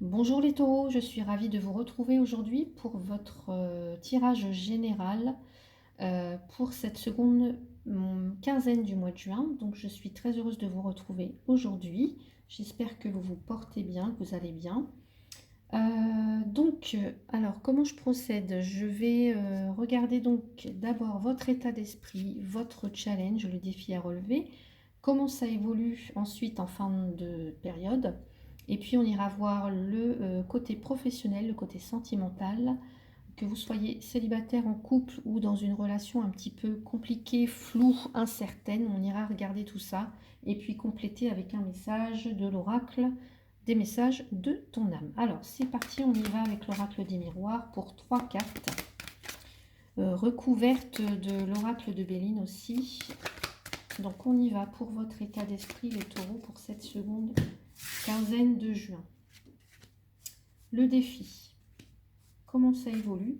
Bonjour les taureaux, je suis ravie de vous retrouver aujourd'hui pour votre tirage général pour cette seconde quinzaine du mois de juin. Donc je suis très heureuse de vous retrouver aujourd'hui. J'espère que vous vous portez bien, que vous allez bien. Alors comment je procède? Je vais regarder donc d'abord votre état d'esprit, votre challenge, le défi à relever, comment ça évolue ensuite en fin de période. Et puis on ira voir le côté professionnel, le côté sentimental, que vous soyez célibataire, en couple ou dans une relation un petit peu compliquée, floue, incertaine. On ira regarder tout ça et puis compléter avec un message de l'oracle, des messages de ton âme. Alors c'est parti, on y va avec l'oracle des miroirs pour 3 cartes. Recouvertes de l'oracle de Béline aussi. Donc on y va pour votre état d'esprit les taureaux pour cette seconde quinzaine de juin. Le défi, comment ça évolue?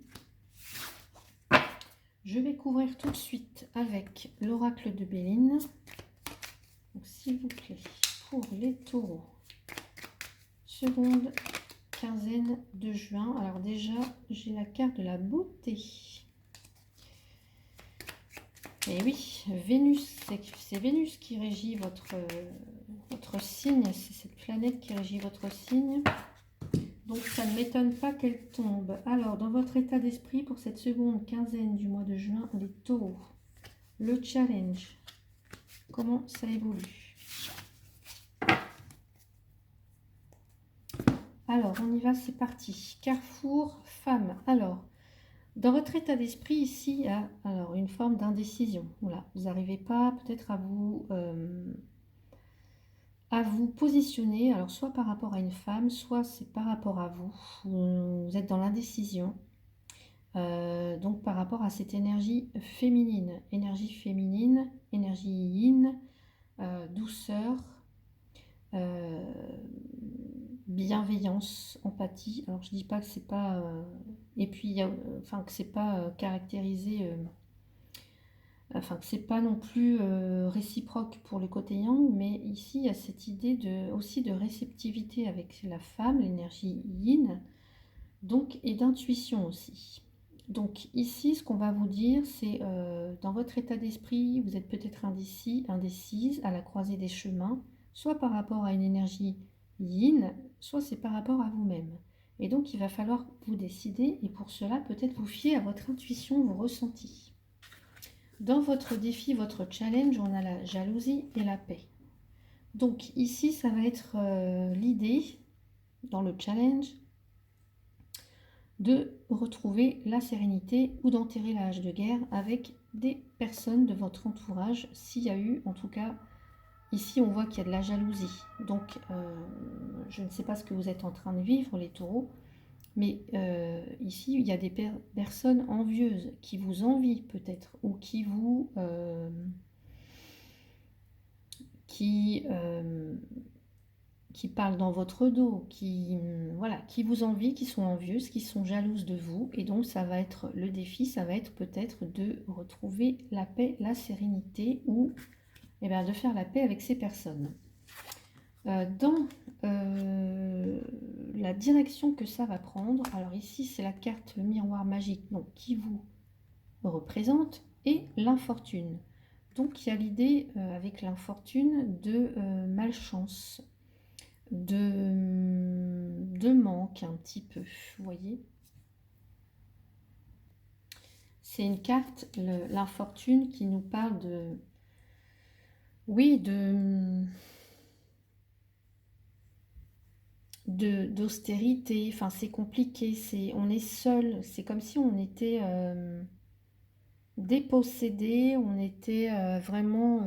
Je vais couvrir tout de suite avec l'oracle de Béline. Donc s'il vous plaît, pour les taureaux, seconde quinzaine de juin. Alors déjà, j'ai la carte de la beauté. Et oui, Vénus, c'est Vénus qui régit votre signe, c'est cette planète qui régit votre signe. Donc ça ne m'étonne pas qu'elle tombe. Alors, dans votre état d'esprit pour cette seconde quinzaine du mois de juin, les taureaux, le challenge, comment ça évolue? Alors, on y va, c'est parti. Carrefour, femme. Alors, dans votre état d'esprit, ici, il y a alors, une forme d'indécision. Voilà, vous n'arrivez pas peut-être à vous positionner, alors soit par rapport à une femme, soit c'est par rapport à vous. Vous êtes dans l'indécision. Donc par rapport à cette énergie féminine, énergie yin, douceur, bienveillance, empathie. Alors je dis pas que c'est pas et puis enfin que c'est pas caractérisé, enfin que c'est pas non plus réciproque pour le côté yang, mais ici il y a cette idée aussi de réceptivité avec la femme, l'énergie yin, donc et d'intuition aussi. Donc ici, ce qu'on va vous dire, c'est dans votre état d'esprit, vous êtes peut-être indécise à la croisée des chemins, soit par rapport à une énergie yin, soit c'est par rapport à vous-même. Et donc il va falloir vous décider, et pour cela, peut-être vous fier à votre intuition, vos ressentis. Dans votre défi, votre challenge, on a la jalousie et la paix. Donc ici, ça va être l'idée, dans le challenge, de retrouver la sérénité ou d'enterrer la hache de guerre avec des personnes de votre entourage, s'il y a eu, en tout cas, ici on voit qu'il y a de la jalousie. Donc je ne sais pas ce que vous êtes en train de vivre les taureaux, mais ici il y a des personnes envieuses qui vous envient peut-être, ou qui vous... qui parlent dans votre dos, voilà, qui vous envient, qui sont envieuses, qui sont jalouses de vous. Et donc, ça va être le défi, ça va être peut-être de retrouver la paix, la sérénité ou de faire la paix avec ces personnes. Dans la direction que ça va prendre, alors ici, c'est la carte le miroir magique donc, qui vous représente et l'infortune. Donc, il y a l'idée avec l'infortune de malchance, de manque un petit peu, vous voyez. C'est une carte, l'infortune, qui nous parle de... Oui, d'austérité, enfin c'est compliqué, on est seul, c'est comme si on était dépossédé, on était vraiment...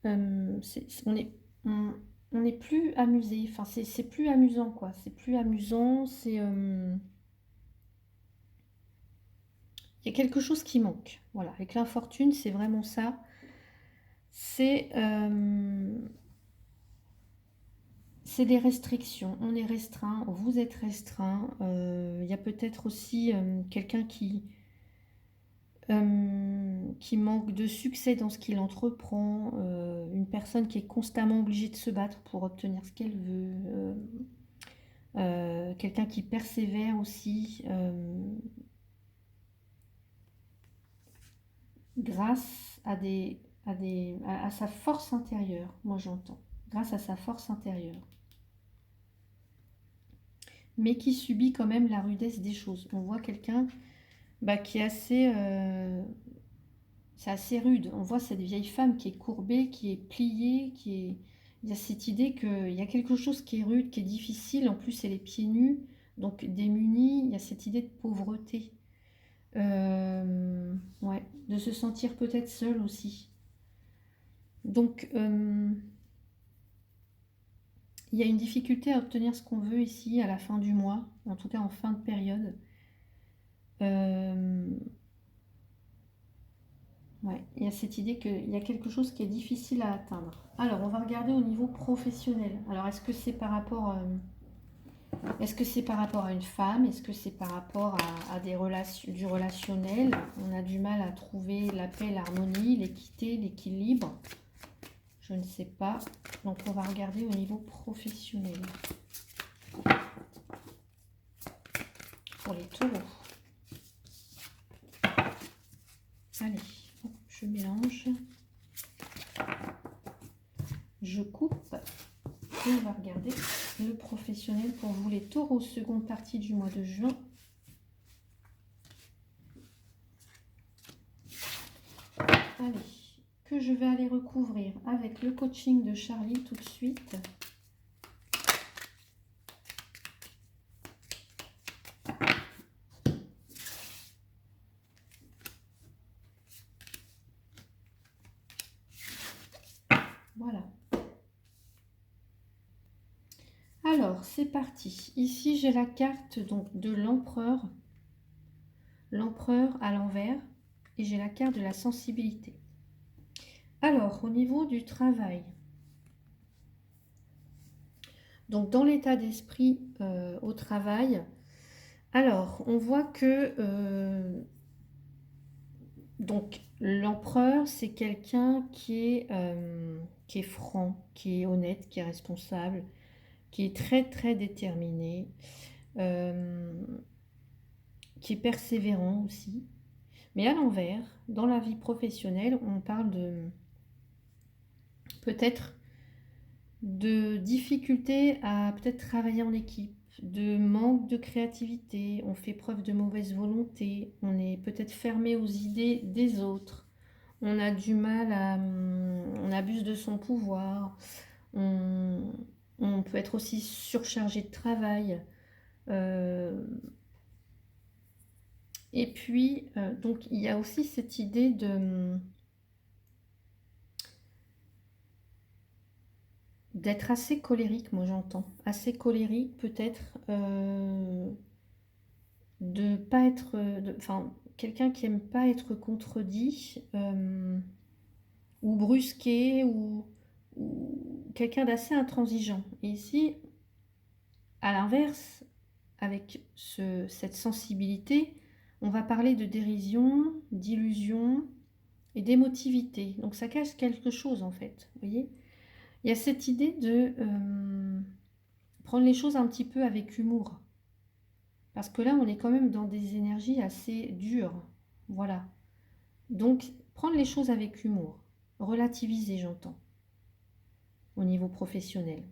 on n'est plus amusé, enfin c'est plus amusant quoi, c'est plus amusant, il y a quelque chose qui manque, voilà, avec l'infortune c'est vraiment ça, c'est des restrictions, on est restreint, vous êtes restreint, il y a peut-être aussi quelqu'un qui qui manque de succès dans ce qu'il entreprend, une personne qui est constamment obligée de se battre pour obtenir ce qu'elle veut, quelqu'un qui persévère aussi, grâce à sa force intérieure, moi j'entends, grâce à sa force intérieure, mais qui subit quand même la rudesse des choses. On voit quelqu'un qui est c'est assez rude. On voit cette vieille femme qui est courbée, qui est pliée, il y a cette idée qu'il y a quelque chose qui est rude, qui est difficile. En plus, elle est pieds nus, donc démunie. Il y a cette idée de pauvreté. Ouais, de se sentir peut-être seule aussi. Donc, il y a une difficulté à obtenir ce qu'on veut ici à la fin du mois, en tout cas en fin de période. Ouais, il y a cette idée qu'il y a quelque chose qui est difficile à atteindre. Alors, on va regarder au niveau professionnel. Alors, est-ce que c'est par rapport, à une femme? Est-ce que c'est par rapport à des relations, du relationnel? On a du mal à trouver la paix, l'harmonie, l'équité, l'équilibre. Je ne sais pas. Donc, on va regarder au niveau professionnel. Pour les taureaux. Allez. Je mélange, je coupe et on va regarder le professionnel pour vous les taureaux, seconde partie du mois de juin. Allez, que je vais aller recouvrir avec le coaching de Charlie tout de suite. Voilà. Alors, c'est parti. Ici, j'ai la carte donc de l'empereur. L'empereur à l'envers. Et j'ai la carte de la sensibilité. Alors, au niveau du travail. Donc, dans l'état d'esprit au travail, alors, on voit que donc l'empereur, c'est quelqu'un qui est franc, qui est honnête, qui est responsable, qui est très très déterminé, qui est persévérant aussi. Mais à l'envers, dans la vie professionnelle, on parle peut-être de difficulté à peut-être travailler en équipe, de manque de créativité, on fait preuve de mauvaise volonté, on est peut-être fermé aux idées des autres, on a du mal on abuse de son pouvoir, on, on peut être aussi surchargé de travail. Et puis, donc, il y a aussi cette idée d'être assez colérique, moi j'entends. Assez colérique, peut-être, de pas être. Enfin, quelqu'un qui aime pas être contredit, ou brusqué, ou quelqu'un d'assez intransigeant. Et ici, à l'inverse, avec cette sensibilité, on va parler de dérision, d'illusion et d'émotivité. Donc ça cache quelque chose en fait, vous voyez. Il y a cette idée de prendre les choses un petit peu avec humour. Parce que là, on est quand même dans des énergies assez dures. Voilà. Donc, prendre les choses avec humour. Relativiser, j'entends, au niveau professionnel.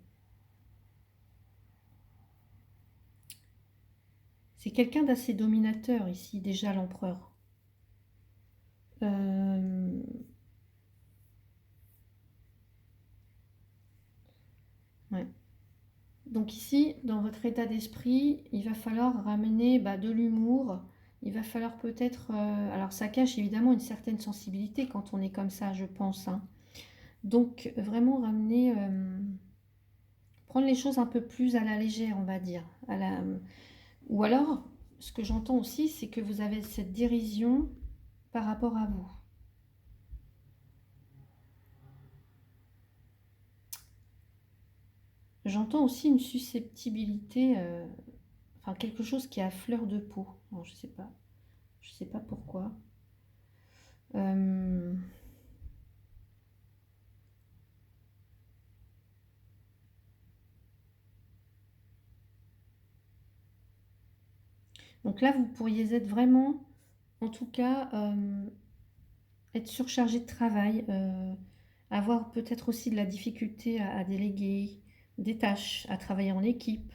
C'est quelqu'un d'assez dominateur ici, déjà l'empereur. Ouais. Donc ici, dans votre état d'esprit, il va falloir ramener de l'humour. Il va falloir peut-être... alors ça cache évidemment une certaine sensibilité quand on est comme ça, je pense. Hein. Donc vraiment ramener... prendre les choses un peu plus à la légère, on va dire. Ou alors, ce que j'entends aussi, c'est que vous avez cette dérision par rapport à vous. J'entends aussi une susceptibilité, enfin quelque chose qui est à fleur de peau. Alors, je sais pas pourquoi. Euh, donc là, vous pourriez être vraiment, en tout cas, être surchargé de travail, avoir peut-être aussi de la difficulté à déléguer des tâches, à travailler en équipe.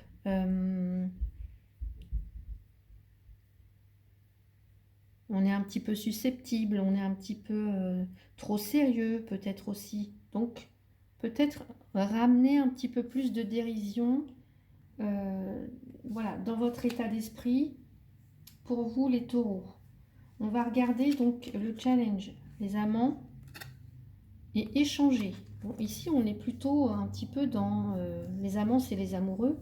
On est un petit peu susceptible, on est un petit peu trop sérieux peut-être aussi. Donc peut-être ramener un petit peu plus de dérision, euh, voilà, dans votre état d'esprit pour vous les taureaux. On va regarder donc le challenge, les amants et échanger. Bon, ici on est plutôt un petit peu dans les amants, c'est les amoureux.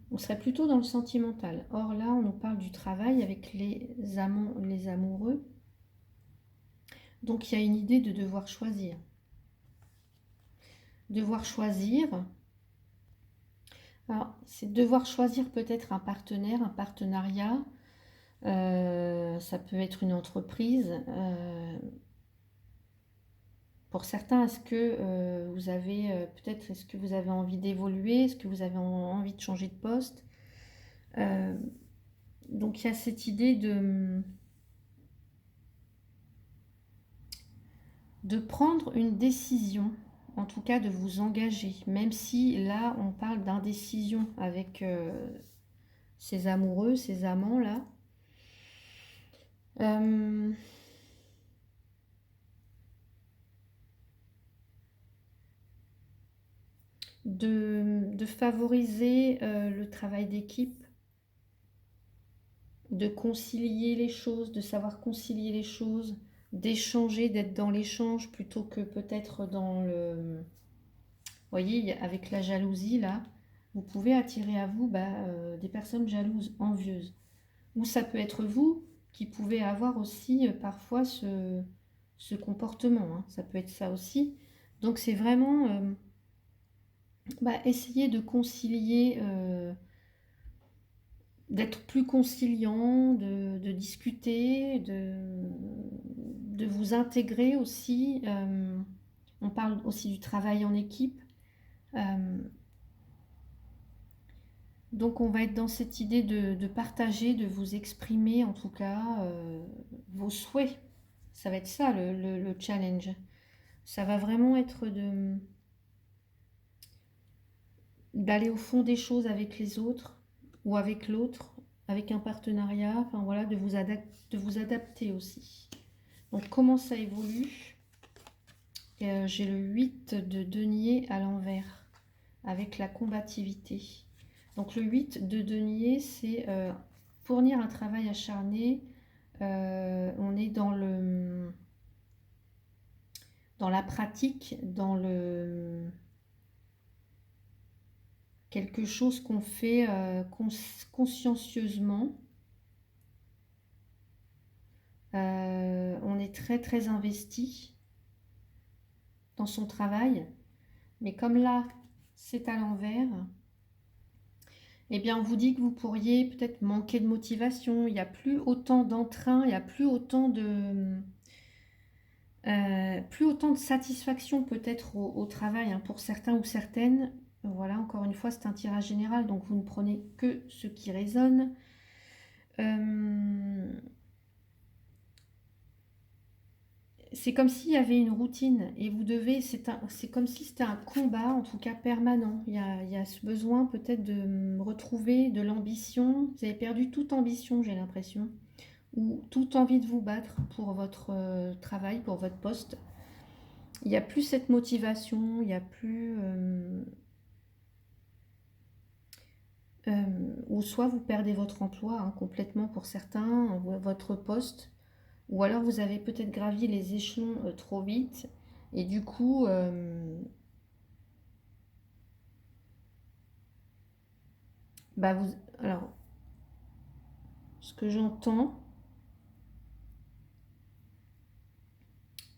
On serait plutôt dans le sentimental. Or là, on nous parle du travail avec les amants, les amoureux. Donc il y a une idée de devoir choisir. Devoir choisir. Alors, c'est devoir choisir peut-être un partenaire, un partenariat. Ça peut être une entreprise. Pour certains, est-ce que vous avez peut-être, est-ce que vous avez envie d'évoluer? Est-ce que vous avez envie de changer de poste? Euh, donc il y a cette idée de prendre une décision, en tout cas de vous engager, même si là on parle d'indécision avec ces amoureux, ces amants là. Euh, de favoriser le travail d'équipe, de concilier les choses, de savoir concilier les choses, d'échanger, d'être dans l'échange plutôt que peut-être dans le... Vous voyez, avec la jalousie là, vous pouvez attirer à vous des personnes jalouses, envieuses. Ou ça peut être vous qui pouvez avoir aussi parfois ce comportement, hein. Ça peut être ça aussi. Donc c'est vraiment essayer de concilier, d'être plus conciliant, de discuter, de vous intégrer aussi. On parle aussi du travail en équipe. Euh, donc on va être dans cette idée de partager, de vous exprimer en tout cas vos souhaits. Ça va être ça le challenge. Ça va vraiment être d'aller au fond des choses avec les autres ou avec l'autre, avec un partenariat, enfin voilà, de vous adapter aussi. Donc comment ça évolue? J'ai le 8 de denier à l'envers avec la combativité. Donc le 8 de denier, c'est fournir un travail acharné. On est dans la pratique, dans le quelque chose qu'on fait consciencieusement. On est très très investi dans son travail, mais comme là c'est à l'envers, eh bien on vous dit que vous pourriez peut-être manquer de motivation, il n'y a plus autant d'entrain, il n'y a plus autant de satisfaction peut-être au travail, hein, pour certains ou certaines. Voilà, encore une fois, c'est un tirage général, donc vous ne prenez que ce qui résonne. C'est comme s'il y avait une routine et vous devez, c'est comme si c'était un combat, en tout cas permanent. Il y a ce besoin peut-être de retrouver de l'ambition. Vous avez perdu toute ambition, j'ai l'impression, ou toute envie de vous battre pour votre travail, pour votre poste. Il n'y a plus cette motivation, il n'y a plus... ou soit vous perdez votre emploi, hein, complètement pour certains, votre poste, ou alors vous avez peut-être gravi les échelons trop vite, et du coup, alors, ce que j'entends,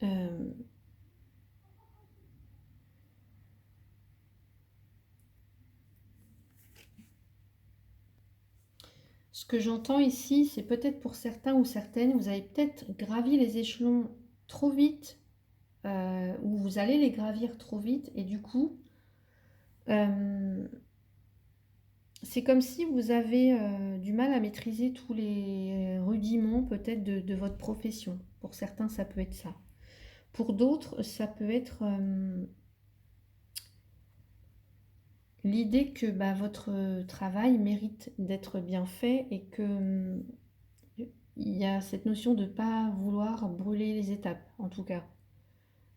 euh, ce que j'entends ici, c'est peut-être pour certains ou certaines, vous avez peut-être gravi les échelons trop vite, ou vous allez les gravir trop vite, et du coup, c'est comme si vous avez du mal à maîtriser tous les rudiments peut-être de votre profession. Pour certains, ça peut être ça. Pour d'autres, ça peut être l'idée que bah, votre travail mérite d'être bien fait et que il y a cette notion de ne pas vouloir brûler les étapes, en tout cas.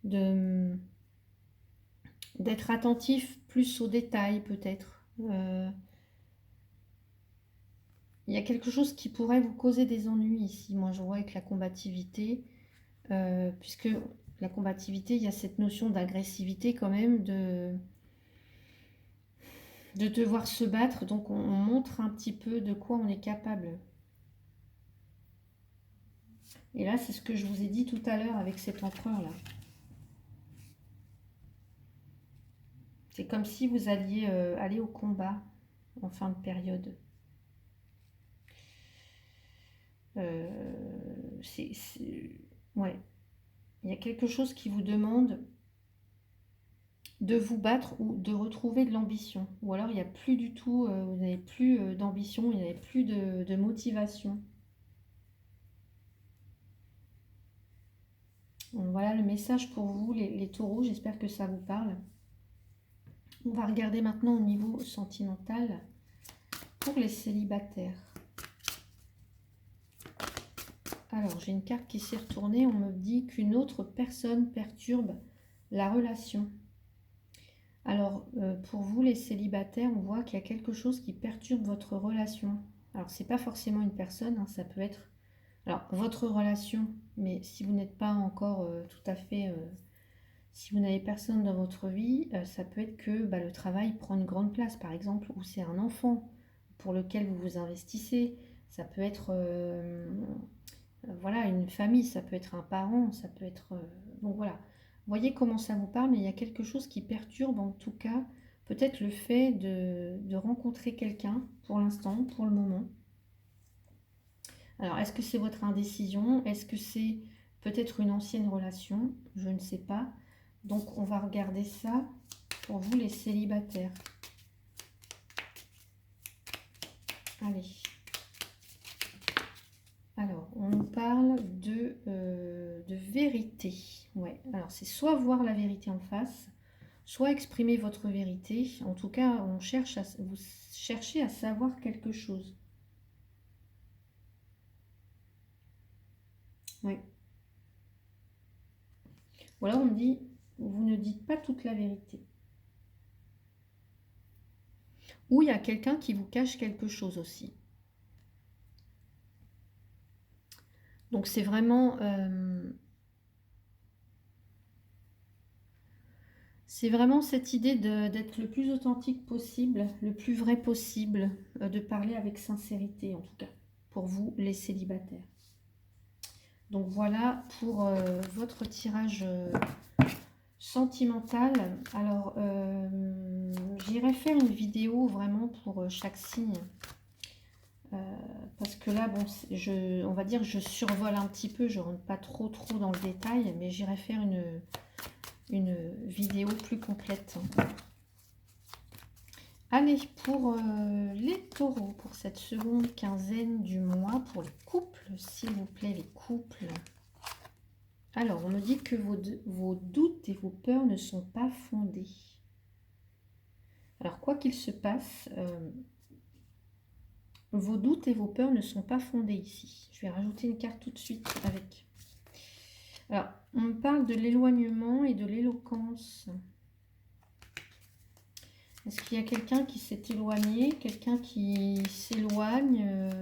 D'être attentif plus aux détails, peut-être. Il y a quelque chose qui pourrait vous causer des ennuis ici. Moi, je vois avec la combativité, puisque la combativité, il y a cette notion d'agressivité quand même, de devoir se battre. Donc, on montre un petit peu de quoi on est capable. Et là, c'est ce que je vous ai dit tout à l'heure avec cet empereur-là. C'est comme si vous alliez aller au combat en fin de période. Ouais. Il y a quelque chose qui vous demande de vous battre ou de retrouver de l'ambition. Ou alors il n'y a plus du tout, vous n'avez plus d'ambition, il n'y avait plus de motivation. Donc voilà le message pour vous, les taureaux, j'espère que ça vous parle. On va regarder maintenant au niveau sentimental pour les célibataires. Alors, j'ai une carte qui s'est retournée, on me dit qu'une autre personne perturbe la relation. Alors, pour vous, les célibataires, on voit qu'il y a quelque chose qui perturbe votre relation. Alors, c'est pas forcément une personne, hein, ça peut être alors votre relation, mais si vous n'êtes pas encore tout à fait, si vous n'avez personne dans votre vie, ça peut être que bah, le travail prend une grande place, par exemple, ou c'est un enfant pour lequel vous vous investissez. Ça peut être voilà, une famille, ça peut être un parent, ça peut être... donc voilà, voyez comment ça vous parle, mais il y a quelque chose qui perturbe en tout cas, peut-être le fait de rencontrer quelqu'un pour l'instant, pour le moment. Alors, est-ce que c'est votre indécision? Est-ce que c'est peut-être une ancienne relation? Je ne sais pas. Donc, on va regarder ça pour vous les célibataires. Allez. Alors, on nous parle de vérité. Ouais. Alors, c'est soit voir la vérité en face, soit exprimer votre vérité. En tout cas, vous cherchez à savoir quelque chose. Oui. Voilà, on me dit, vous ne dites pas toute la vérité. Ou il y a quelqu'un qui vous cache quelque chose aussi. Donc c'est vraiment cette idée d'être le plus authentique possible, le plus vrai possible, de parler avec sincérité en tout cas, pour vous les célibataires. Donc voilà pour votre tirage sentimental. Alors j'irai faire une vidéo vraiment pour chaque signe. Parce que là, bon, on va dire que je survole un petit peu, je rentre pas trop dans le détail, mais j'irai faire une vidéo plus complète. Allez, pour les taureaux, pour cette seconde quinzaine du mois, pour les couples, s'il vous plaît, les couples. Alors, on me dit que vos doutes et vos peurs ne sont pas fondés. Alors, quoi qu'il se passe, vos doutes et vos peurs ne sont pas fondés ici. Je vais rajouter une carte tout de suite avec. Alors, on me parle de l'éloignement et de l'éloquence. Est-ce qu'il y a quelqu'un qui s'est éloigné, quelqu'un qui s'éloigne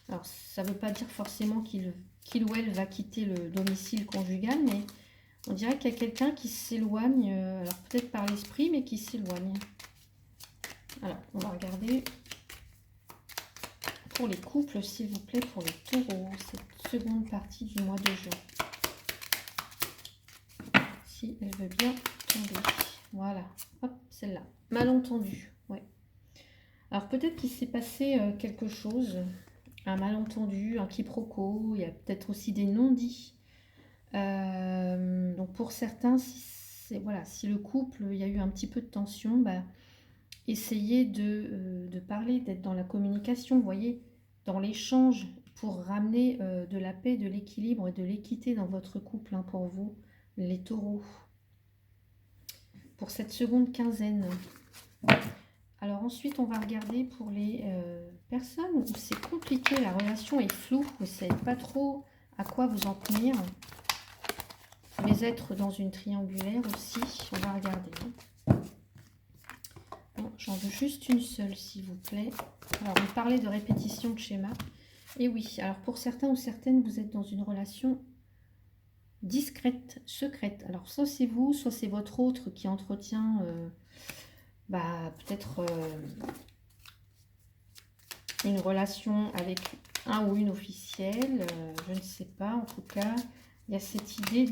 alors, ça ne veut pas dire forcément qu'il ou elle va quitter le domicile conjugal, mais on dirait qu'il y a quelqu'un qui s'éloigne, alors peut-être par l'esprit, mais qui s'éloigne. Alors, on va regarder pour les couples, s'il vous plaît, pour les taureaux, cette seconde partie du mois de juin. Si elle veut bien tomber. Voilà, hop, celle-là. Malentendu, ouais. Alors peut-être qu'il s'est passé quelque chose, un malentendu, un quiproquo, il y a peut-être aussi des non-dits Donc pour certains, voilà, si le couple, il y a eu un petit peu de tension, bah, essayez de parler, d'être dans la communication, vous voyez, dans l'échange pour ramener de la paix, de l'équilibre et de l'équité dans votre couple, hein, pour vous, les taureaux. Pour cette seconde quinzaine. Alors ensuite, on va regarder pour les personnes où c'est compliqué, la relation est floue, vous ne savez pas trop à quoi vous en tenir. Les êtres dans une triangulaire aussi, on va regarder. Bon, j'en veux juste une seule, s'il vous plaît. Alors, on parlait de répétition de schéma. Et oui, alors pour certains ou certaines, vous êtes dans une relation discrète, secrète. Alors, soit c'est vous, soit c'est votre autre qui entretient peut-être une relation avec un ou une officielle. Je ne sais pas, en tout cas, il y a cette idée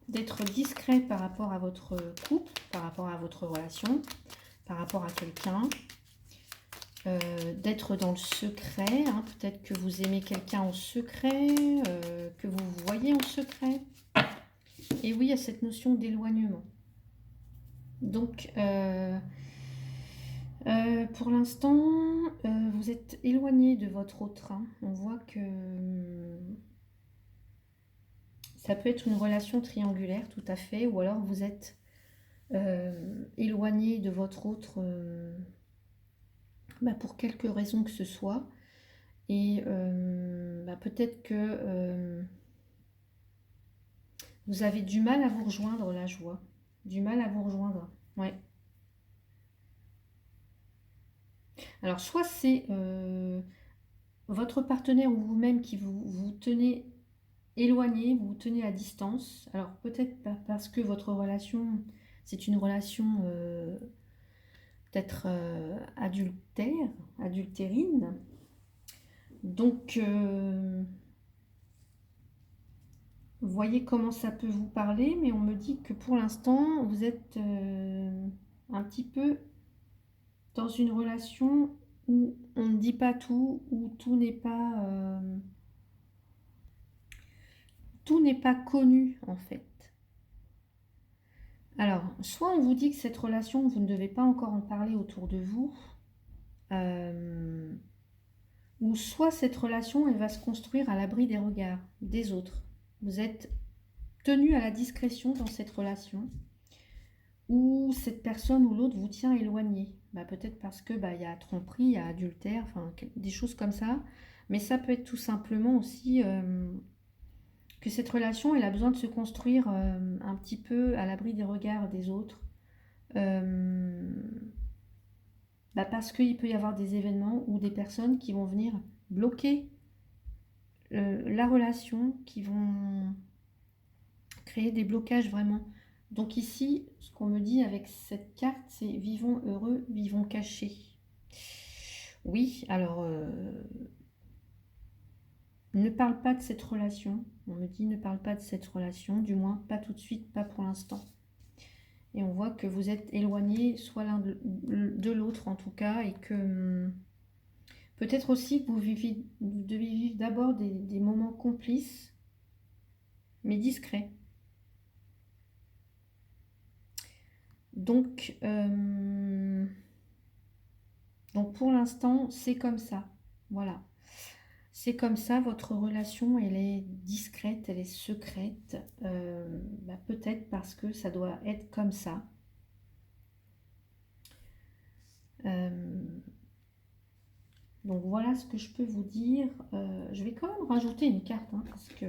d'être discret par rapport à votre couple, par rapport à votre relation, par rapport à quelqu'un, d'être dans le secret, hein, peut-être que vous aimez quelqu'un en secret, que vous vous voyez en secret. Et oui, il y a cette notion d'éloignement. Donc, pour l'instant, vous êtes éloigné de votre autre, hein. On voit que ça peut être une relation triangulaire, tout à fait, ou alors vous êtes éloigné de votre autre pour quelque raison que ce soit. Et peut-être que vous avez du mal à vous rejoindre, là, je vois. Du mal à vous rejoindre, ouais. Alors, soit c'est votre partenaire ou vous-même qui vous tenez éloigné, vous vous tenez à distance. Alors, peut-être parce que votre relation, c'est une relation peut-être adultérine. Donc, vous voyez comment ça peut vous parler, mais on me dit que pour l'instant, vous êtes un petit peu dans une relation où on ne dit pas tout, où tout n'est pas connu en fait. Alors, soit on vous dit que cette relation, vous ne devez pas encore en parler autour de vous, ou soit cette relation, elle va se construire à l'abri des regards des autres. Vous êtes tenu à la discrétion dans cette relation, ou cette personne ou l'autre vous tient éloigné. Peut-être parce que il y a tromperie, il y a adultère, enfin des choses comme ça. Mais ça peut être tout simplement aussi que cette relation, elle a besoin de se construire un petit peu à l'abri des regards des autres. Parce qu'il peut y avoir des événements ou des personnes qui vont venir bloquer la relation, qui vont créer des blocages vraiment. Donc ici, ce qu'on me dit avec cette carte, c'est vivons heureux, vivons cachés. Oui, alors, ne parle pas de cette relation. On me dit ne parle pas de cette relation, du moins pas tout de suite, pas pour l'instant. Et on voit que vous êtes éloignés, soit l'un de l'autre en tout cas, et que peut-être aussi que vous devez vivre d'abord des moments complices, mais discrets. Donc pour l'instant, c'est comme ça. Voilà. C'est comme ça, votre relation, elle est discrète, elle est secrète. Peut-être parce que ça doit être comme ça. Donc voilà ce que je peux vous dire. Je vais quand même rajouter une carte, hein, parce que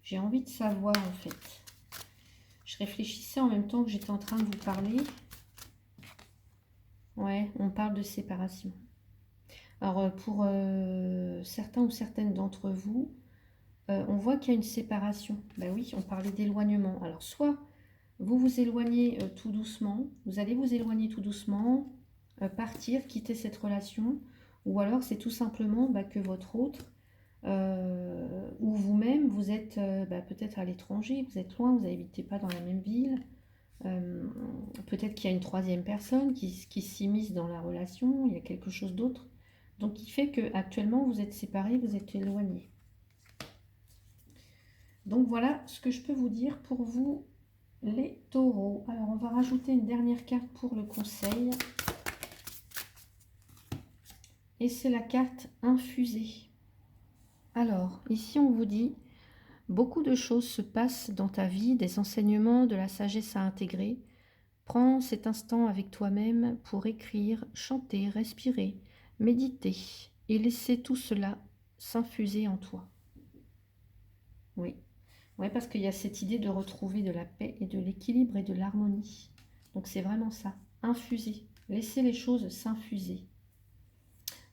j'ai envie de savoir en fait. Je réfléchissais en même temps que j'étais en train de vous parler. Ouais, on parle de séparation. Alors pour certains ou certaines d'entre vous, on voit qu'il y a une séparation. Oui, on parlait d'éloignement. Alors soit vous vous éloignez tout doucement, vous allez vous éloigner tout doucement, partir, quitter cette relation, ou alors c'est tout simplement que votre autre ou vous-même, vous êtes peut-être à l'étranger, vous êtes loin, vous n'habitez pas dans la même ville. Peut-être qu'il y a une troisième personne qui s'immisce dans la relation, il y a quelque chose d'autre. Donc, qui fait que actuellement vous êtes séparés, vous êtes éloignés. Donc voilà ce que je peux vous dire pour vous, les taureaux. Alors on va rajouter une dernière carte pour le conseil. Et c'est la carte infusée. Alors, ici on vous dit, beaucoup de choses se passent dans ta vie, des enseignements, de la sagesse à intégrer. Prends cet instant avec toi-même pour écrire, chanter, respirer, méditer et laisser tout cela s'infuser en toi. Oui, ouais, parce qu'il y a cette idée de retrouver de la paix et de l'équilibre et de l'harmonie. Donc c'est vraiment ça, infuser, laisser les choses s'infuser.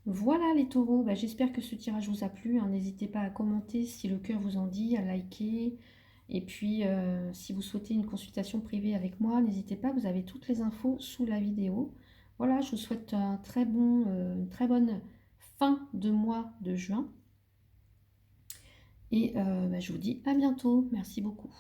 Voilà les taureaux, bah, j'espère que ce tirage vous a plu, hein. N'hésitez pas à commenter si le cœur vous en dit, à liker. Et puis si vous souhaitez une consultation privée avec moi, n'hésitez pas, vous avez toutes les infos sous la vidéo. Voilà, je vous souhaite une très bonne fin de mois de juin. Et bah, je vous dis à bientôt, merci beaucoup.